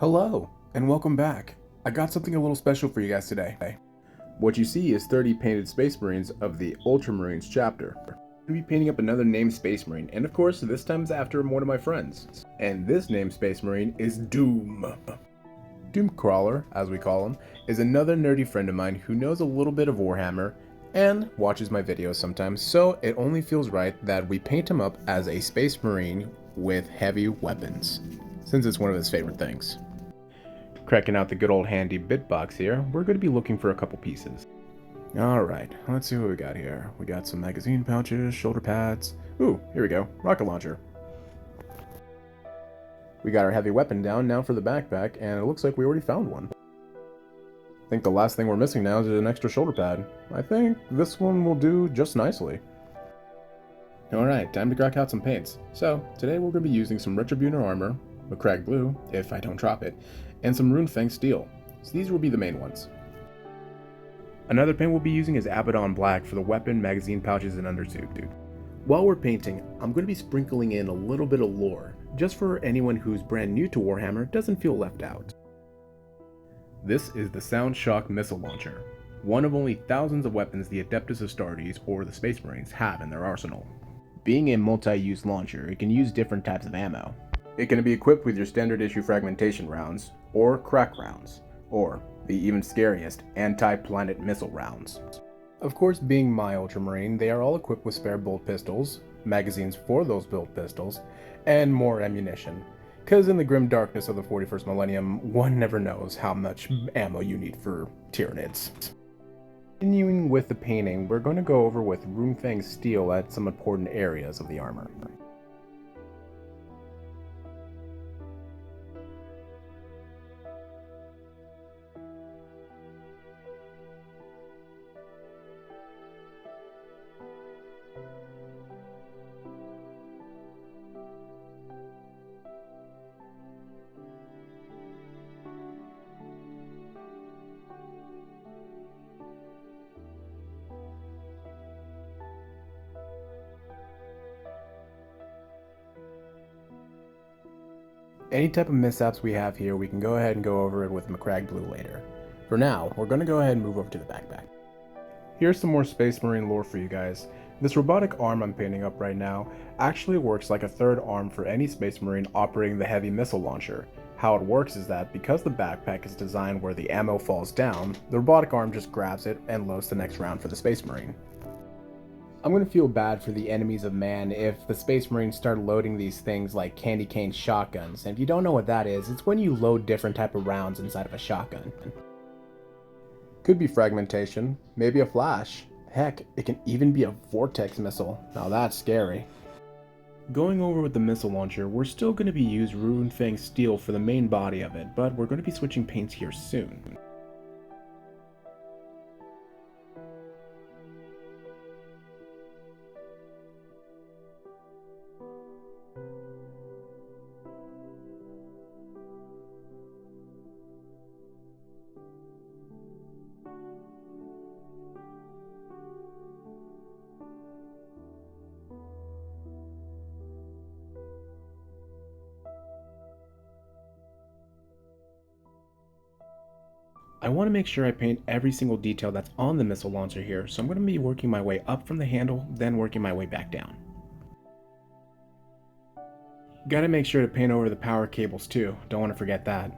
Hello, and welcome back. I got something a little special for you guys today. What you see is 30 painted Space Marines of the Ultramarines chapter. I'm going to be painting up another named Space Marine, and of course, this time it's after one of my friends. And this named Space Marine is Doom. Doomcrawler, as we call him, is another nerdy friend of mine who knows a little bit of Warhammer and watches my videos sometimes, so it only feels right that we paint him up as a Space Marine with heavy weapons, since it's one of his favorite things. Cracking out the good old handy bit box here, we're going to be looking for a couple pieces. Alright, let's see what we got here. We got some magazine pouches, shoulder pads. Ooh, here we go, rocket launcher. We got our heavy weapon down, now for the backpack, and it looks like we already found one. I think the last thing we're missing now is an extra shoulder pad. I think this one will do just nicely. Alright, time to crack out some paints. So, today we're going to be using some Retributor armor, Macragge blue, if I don't drop it, and some Runefang steel. So these will be the main ones. Another paint we'll be using is Abaddon black for the weapon, magazine pouches, and undersuit. While we're painting, I'm going to be sprinkling in a little bit of lore, just for anyone who's brand new to Warhammer doesn't feel left out. This is the Sound Shock Missile Launcher, one of only thousands of weapons the Adeptus Astartes or the Space Marines have in their arsenal. Being a multi-use launcher, it can use different types of ammo. It can be equipped with your standard issue fragmentation rounds, or crack rounds, or the even scariest anti-planet missile rounds. Of course, being my Ultramarine, they are all equipped with spare bolt pistols, magazines for those bolt pistols, and more ammunition. Cause in the grim darkness of the 41st millennium, one never knows how much ammo you need for Tyranids. Continuing with the painting, we're going to go over with Runefang steel at some important areas of the armor. Any type of mishaps we have here, we can go ahead and go over it with Macragge blue later. For now, we're going to go ahead and move over to the backpack. Here's some more Space Marine lore for you guys. This robotic arm I'm painting up right now actually works like a third arm for any Space Marine operating the heavy missile launcher. How it works is that because the backpack is designed where the ammo falls down, the robotic arm just grabs it and loads the next round for the Space Marine. I'm gonna feel bad for the enemies of man if the Space Marines start loading these things like candy cane shotguns, and if you don't know what that is, it's when you load different type of rounds inside of a shotgun. Could be fragmentation, maybe a flash, heck, it can even be a vortex missile. Now that's scary. Going over with the missile launcher, we're still going to be using Runefang steel for the main body of it, but we're going to be switching paints here soon. I want to make sure I paint every single detail that's on the missile launcher here, so I'm going to be working my way up from the handle, then working my way back down. Gotta make sure to paint over the power cables too, don't want to forget that.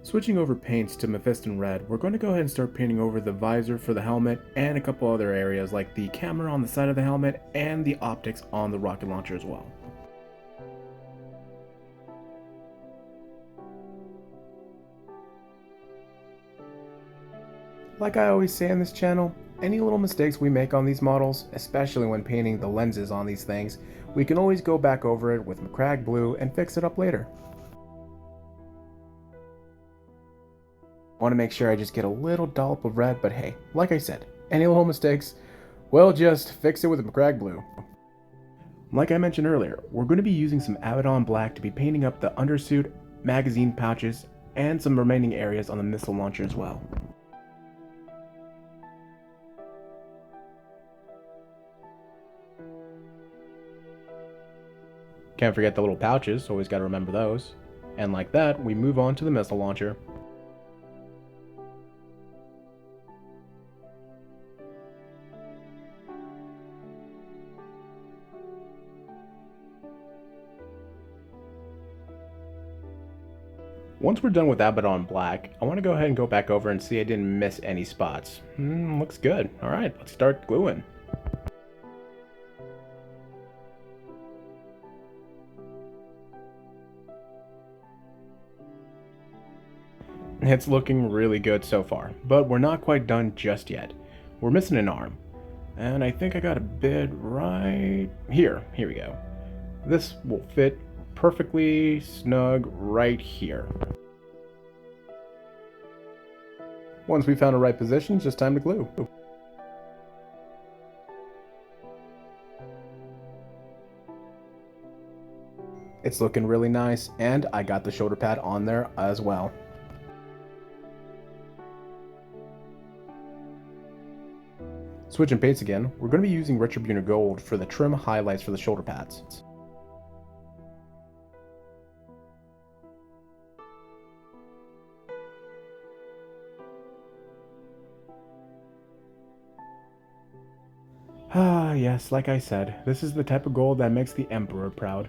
Switching over paints to Mephiston Red, we're going to go ahead and start painting over the visor for the helmet and a couple other areas like the camera on the side of the helmet and the optics on the rocket launcher as well. Like I always say on this channel, any little mistakes we make on these models, especially when painting the lenses on these things, we can always go back over it with Macragge Blue and fix it up later. I want to make sure I just get a little dollop of red, but hey, like I said, any little mistakes, well, just fix it with Macragge Blue. Like I mentioned earlier, we're going to be using some Abaddon Black to be painting up the undersuit, magazine pouches, and some remaining areas on the missile launcher as well. Can't forget the little pouches, always got to remember those. And like that, we move on to the missile launcher. Once we're done with Abaddon Black, I want to go ahead and go back over and see I didn't miss any spots. Looks good. Alright, let's start gluing. It's looking really good so far, but we're not quite done just yet. We're missing an arm. And I think I got a bit right here. Here we go. This will fit perfectly snug right here. Once we found a right position, it's just time to glue. It's looking really nice, and I got the shoulder pad on there as well. Switching paints again, we're going to be using Retributor Gold for the trim highlights for the shoulder pads. Ah, yes, like I said, this is the type of gold that makes the Emperor proud.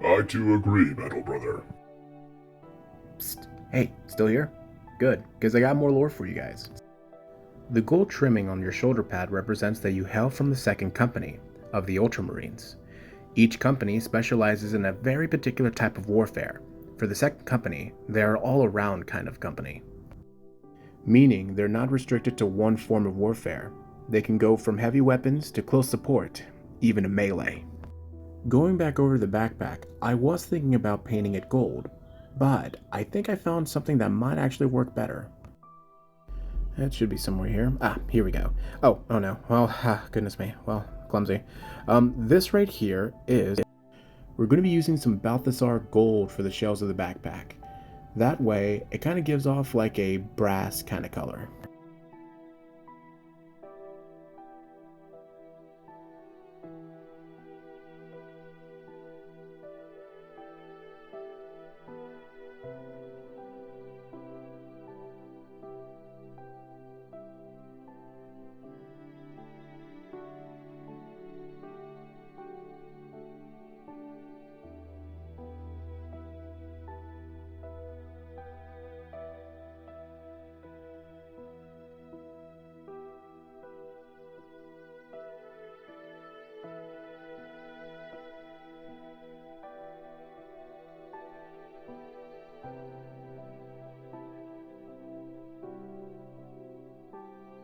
I too agree, Metal Brother. Psst. Hey, still here? Good, because I got more lore for you guys. The gold trimming on your shoulder pad represents that you hail from the second company of the Ultramarines. Each company specializes in a very particular type of warfare. For the second company, they are all-around kind of company. Meaning they're not restricted to one form of warfare. They can go from heavy weapons to close support, even to melee. Going back over the backpack, I was thinking about painting it gold, but I think I found something that might actually work better. It should be somewhere here. Ah, here we go. Oh no. Well, goodness me. Well, clumsy. This right here is... We're going to be using some Balthasar gold for the shells of the backpack. That way, it kind of gives off like a brass kind of color.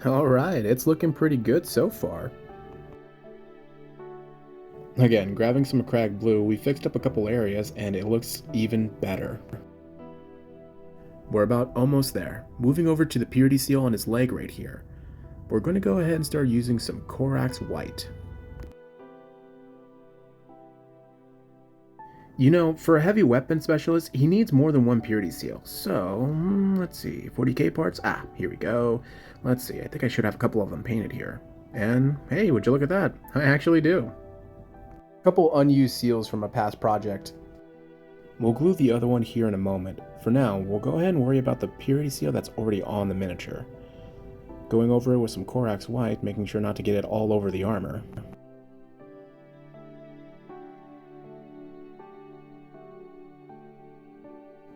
Alright, it's looking pretty good so far. Again, grabbing some Macragge Blue, we fixed up a couple areas and it looks even better. We're about almost there. Moving over to the purity seal on his leg right here. We're going to go ahead and start using some Corax White. You know, for a heavy weapon specialist, he needs more than one purity seal. So, let's see, 40k parts? Ah, here we go. Let's see, I think I should have a couple of them painted here. And, hey, would you look at that? I actually do. A couple unused seals from a past project. We'll glue the other one here in a moment. For now, we'll go ahead and worry about the purity seal that's already on the miniature. Going over it with some Corax White, making sure not to get it all over the armor.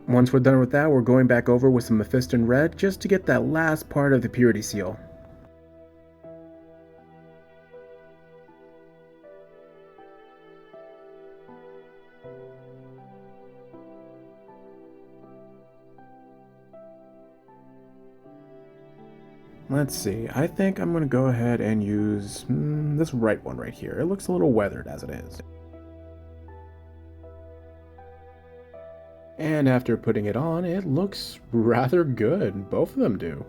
Once we're done with that, we're going back over with some Mephiston Red just to get that last part of the purity seal. Let's see, I think I'm going to go ahead and use this right one right here. It looks a little weathered as it is. And after putting it on, it looks rather good. Both of them do.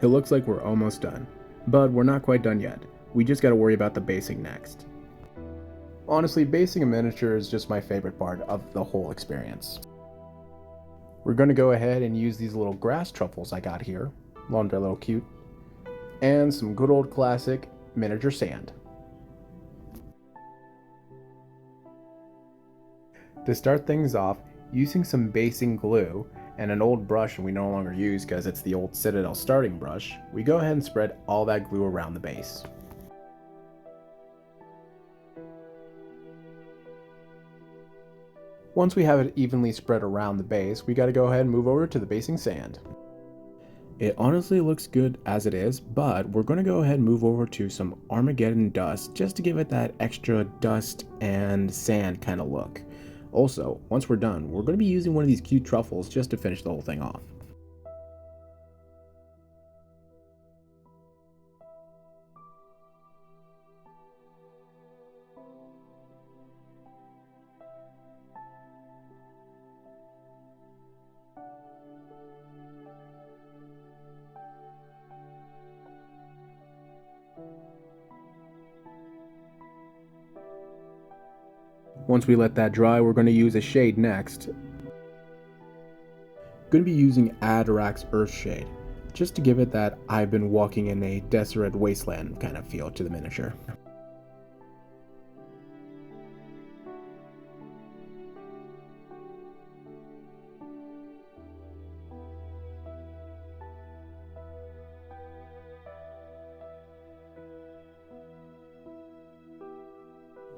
It looks like we're almost done, but we're not quite done yet. We just gotta worry about the basing next. Honestly, basing a miniature is just my favorite part of the whole experience. We're gonna go ahead and use these little grass truffles I got here. Well, they're a little cute. And some good old classic miniature sand. To start things off, using some basing glue and an old brush we no longer use because it's the old Citadel starting brush, we go ahead and spread all that glue around the base. Once we have it evenly spread around the base, we gotta go ahead and move over to the basing sand. It honestly looks good as it is, but we're gonna go ahead and move over to some Armageddon dust just to give it that extra dust and sand kind of look. Also, once we're done, we're going to be using one of these cute truffles just to finish the whole thing off. Once we let that dry, we're going to use a shade next. Going to be using Adorax Earthshade, just to give it that I've been walking in a desolate wasteland kind of feel to the miniature.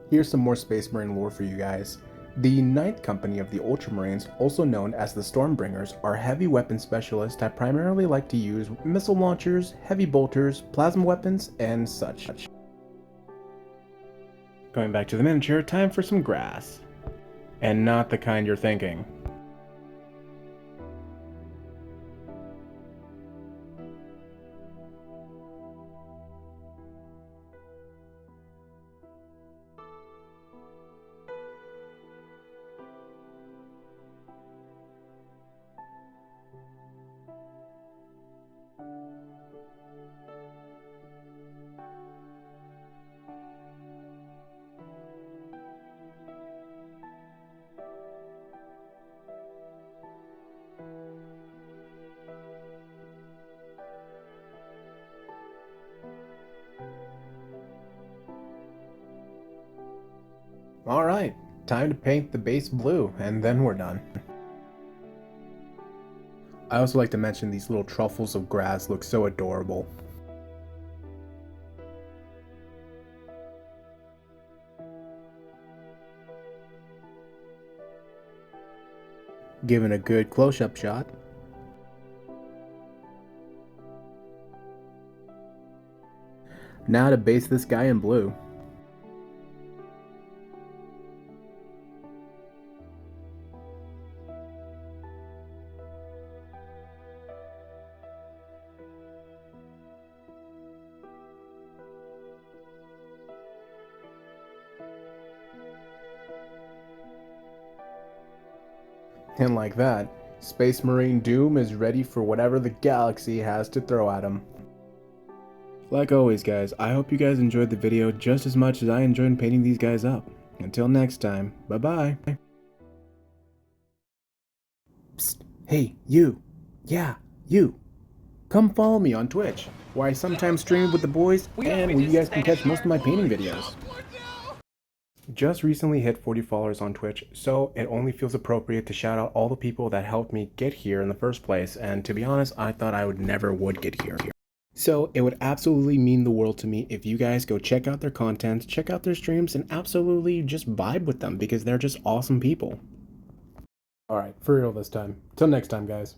Here's some more Space Marine lore for you guys. The 9th Company of the Ultramarines, also known as the Stormbringers, are heavy weapon specialists that primarily like to use missile launchers, heavy bolters, plasma weapons, and such. Going back to the miniature, time for some grass. And not the kind you're thinking. Alright, time to paint the base blue, and then we're done. I also like to mention these little truffles of grass look so adorable. Given a good close-up shot. Now to base this guy in blue. And like that, Space Marine Doom is ready for whatever the galaxy has to throw at him. Like always guys, I hope you guys enjoyed the video just as much as I enjoyed painting these guys up. Until next time, bye bye. Psst, hey, you. Yeah, you. Come follow me on Twitch, where I sometimes stream with the boys and where you guys can catch most of my painting videos. Just recently hit 40 followers on Twitch, so it only feels appropriate to shout out all the people that helped me get here in the first place, and to be honest, I thought I never would get here. So it would absolutely mean the world to me if you guys go check out their content, check out their streams, and absolutely just vibe with them because they're just awesome people. Alright, for real this time. Till next time, guys.